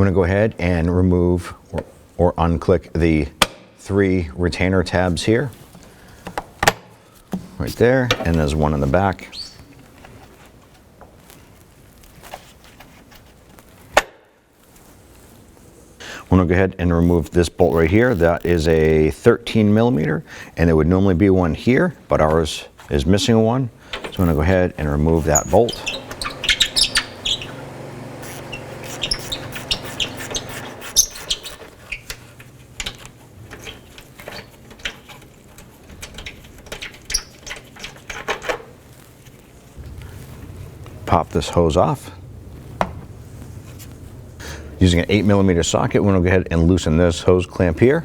We're going to go ahead and remove or unclick the 3 retainer tabs here. Right there, and there's one in the back. I'm going to go ahead and remove this bolt right here. That is a 13 millimeter, and there would normally be one here, but ours is missing one. So I'm going to go ahead and remove that bolt. Pop this hose off. Using an 8 millimeter socket, we're going to go ahead and loosen this hose clamp here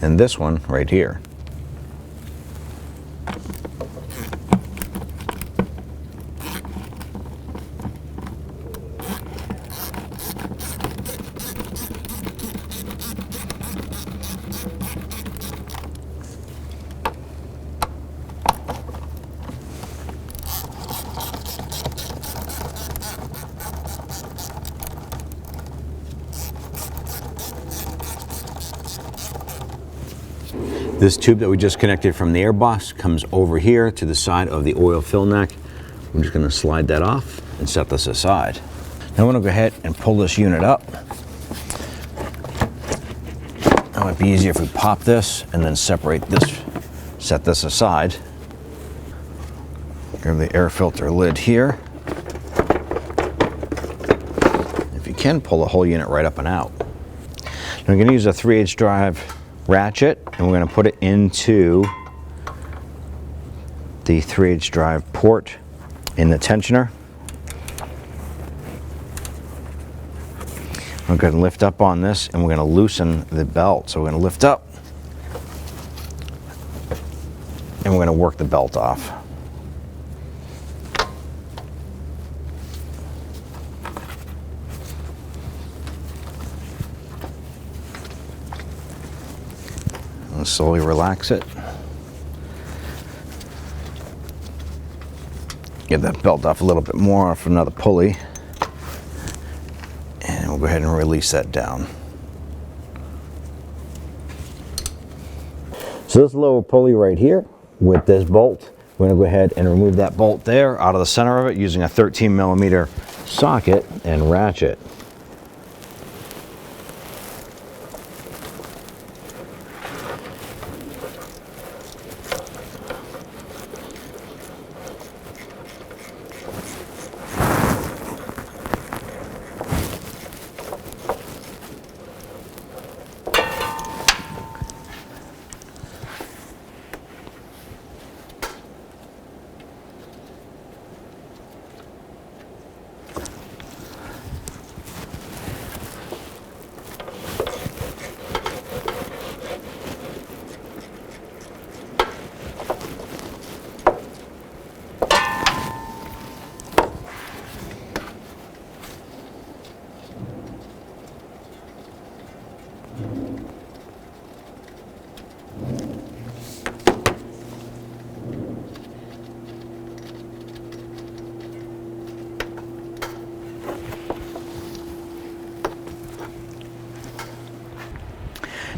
and this one right here. This tube that we just connected from the airbox comes over here to the side of the oil fill neck. We're just going to slide that off and set this aside. Now I'm going to go ahead and pull this unit up. It might be easier if we pop this and then separate this, set this aside. Grab the air filter lid here. If you can, pull the whole unit right up and out. Now I'm going to use a 3/8 drive ratchet, and we're going to put it into the 3/8 drive port in the tensioner. We're going to lift up on this, and we're going to loosen the belt. So we're going to lift up, and we're going to work the belt off. And slowly relax it. Get that belt off a little bit more off another pulley. And we'll go ahead and release that down. So this lower pulley right here with this bolt, we're going to go ahead and remove that bolt there out of the center of it using a 13 millimeter socket and ratchet.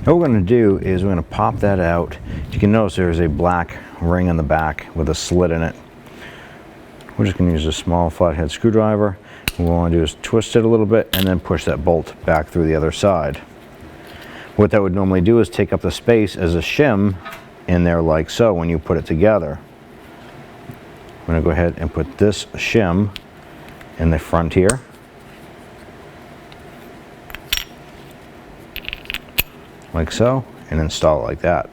What we're going to do is we're going to pop that out. You can notice there's a black ring on the back with a slit in it. We're just going to use a small flathead screwdriver. What we want to do is twist it a little bit and then push that bolt back through the other side. What that would normally do is take up the space as a shim in there like so when you put it together. I'm going to go ahead and put this shim in the front here. Like so, and install it like that.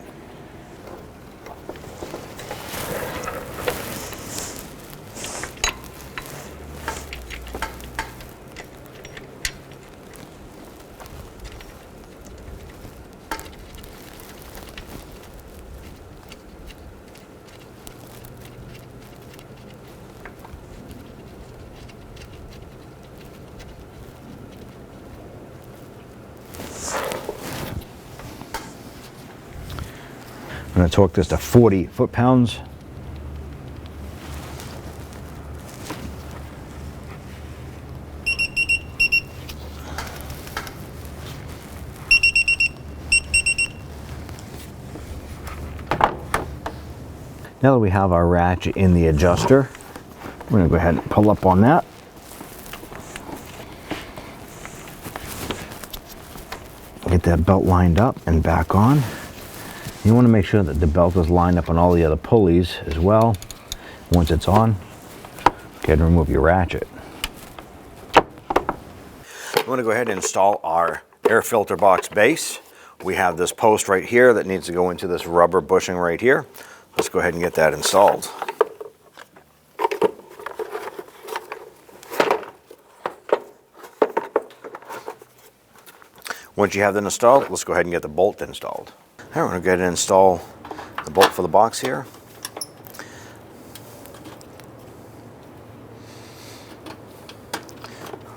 I'm going to torque this to 40 foot-pounds. Now that we have our ratchet in the adjuster, we're going to go ahead and pull up on that. Get that belt lined up and back on. You want to make sure that the belt is lined up on all the other pulleys as well. Once it's on, go ahead and remove your ratchet. I'm going to go ahead and install our air filter box base. We have this post right here that needs to go into this rubber bushing right here. Let's go ahead and get that installed. Once you have that installed, let's go ahead and get the bolt installed. All right, we're going to go ahead and install the bolt for the box here.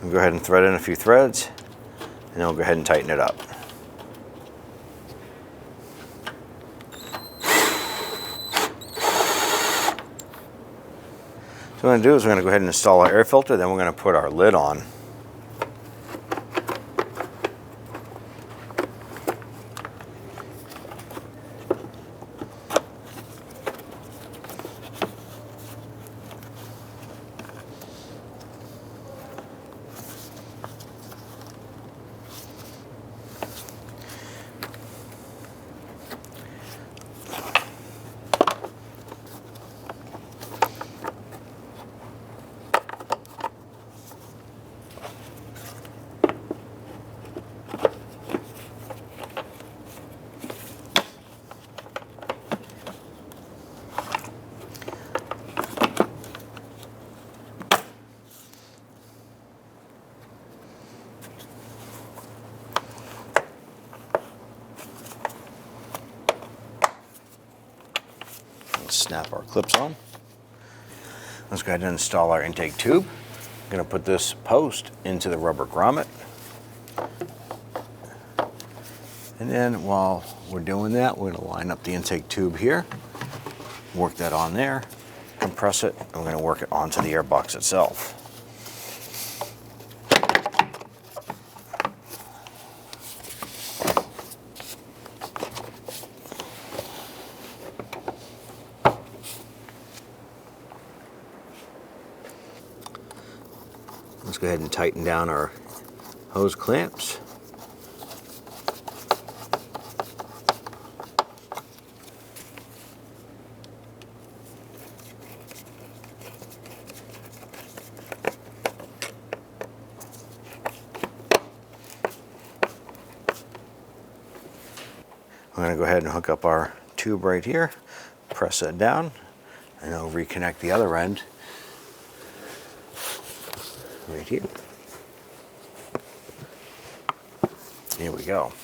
We'll go ahead and thread in a few threads, and then we'll go ahead and tighten it up. So what we're going to do is we're going to go ahead and install our air filter, then we're going to put our lid on. Snap our clips on. Let's go ahead and install our intake tube. I'm going to put this post into the rubber grommet. And then while we're doing that, we're going to line up the intake tube here, work that on there, compress it, and we're going to work it onto the air box itself. Let's go ahead and tighten down our hose clamps. I'm going to go ahead and hook up our tube right here, press that down, and I'll reconnect the other end right here. Here we go.